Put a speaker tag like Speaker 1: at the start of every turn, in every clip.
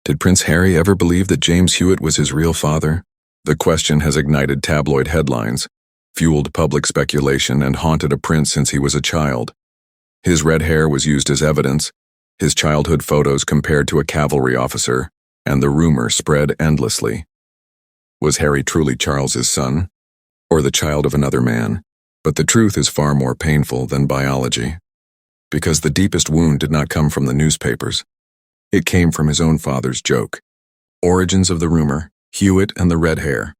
Speaker 1: Did Prince Harry ever believe that James Hewitt was his real father? The question has ignited tabloid headlines, fueled public speculation, and haunted a prince since he was a child. His red hair was used as evidence, his childhood photos compared to a cavalry officer, and the rumor spread endlessly. Was Harry truly Charles's son, or the child of another man? But the truth is far more painful than biology, because the deepest wound did not come from the newspapers. It came from his own father's joke. Origins of the rumor: Hewitt and the red hair.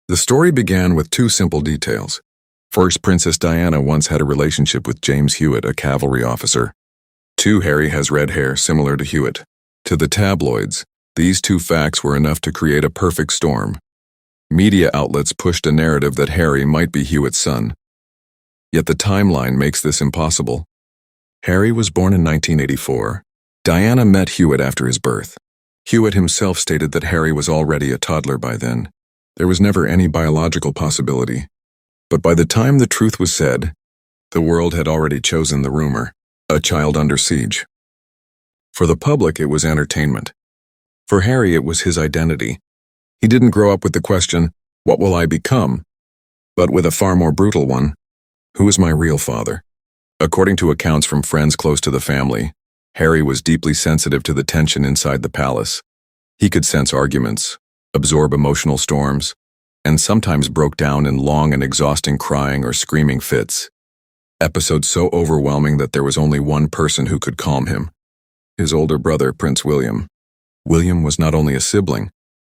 Speaker 1: The story began with two simple details. First, Princess Diana once had a relationship with James Hewitt, a cavalry officer. 2, Harry has red hair similar to Hewitt. To the tabloids, these two facts were enough to create a perfect storm. Media outlets pushed a narrative that Harry might be Hewitt's son. Yet the timeline makes this impossible. Harry was born in 1984. Diana met Hewitt after his birth. Hewitt himself stated that Harry was already a toddler by then. There was never any biological possibility. But by the time the truth was said, the world had already chosen the rumor: a child under siege. For the public, it was entertainment. For Harry, it was his identity. He didn't grow up with the question, "What will I become?" but with a far more brutal one: who is my real father? According to accounts from friends close to the family, Harry was deeply sensitive to the tension inside the palace. He could sense arguments, absorb emotional storms, and sometimes broke down in long and exhausting crying or screaming fits. Episodes so overwhelming that there was only one person who could calm him: his older brother, Prince William. William was not only a sibling,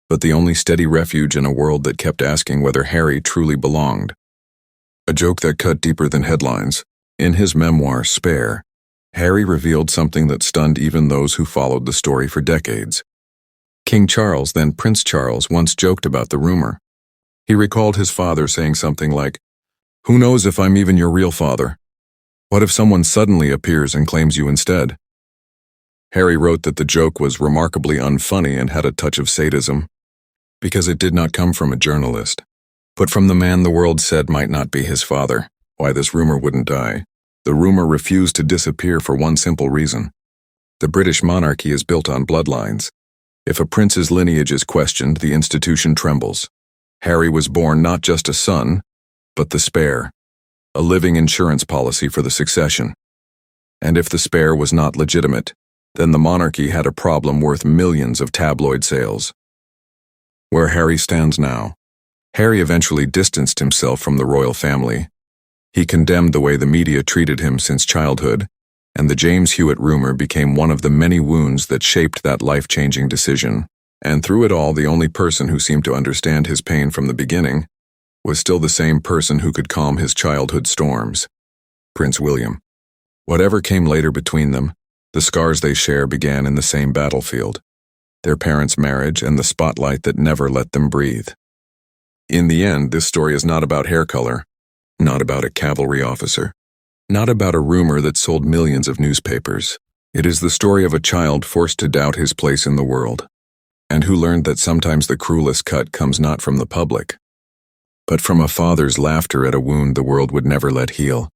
Speaker 1: but the only steady refuge in a world that kept asking whether Harry truly belonged. A joke that cut deeper than headlines. In his memoir, Spare, Harry revealed something that stunned even those who followed the story for decades. King Charles, then Prince Charles, once joked about the rumor. He recalled his father saying something like, "Who knows if I'm even your real father? What if someone suddenly appears and claims you instead?" Harry wrote that the joke was remarkably unfunny and had a touch of sadism, because it did not come from a journalist, but from the man the world said might not be his father. Why this rumor wouldn't die? The rumor refused to disappear for one simple reason. The British monarchy is built on bloodlines. If a prince's lineage is questioned, the institution trembles. Harry was born not just a son, but the spare, a living insurance policy for the succession. And if the spare was not legitimate, then the monarchy had a problem worth millions of tabloid sales. Where Harry stands now. Harry eventually distanced himself from the royal family. He condemned the way the media treated him since childhood, and the James Hewitt rumor became one of the many wounds that shaped that life-changing decision. And through it all, the only person who seemed to understand his pain from the beginning was still the same person who could calm his childhood storms: Prince William. Whatever came later between them, the scars they share began in the same battlefield: their parents' marriage and the spotlight that never let them breathe. In the end, this story is not about hair color, not about a cavalry officer, not about a rumor that sold millions of newspapers. It is the story of a child forced to doubt his place in the world, and who learned that sometimes the cruelest cut comes not from the public, but from a father's laughter at a wound the world would never let heal.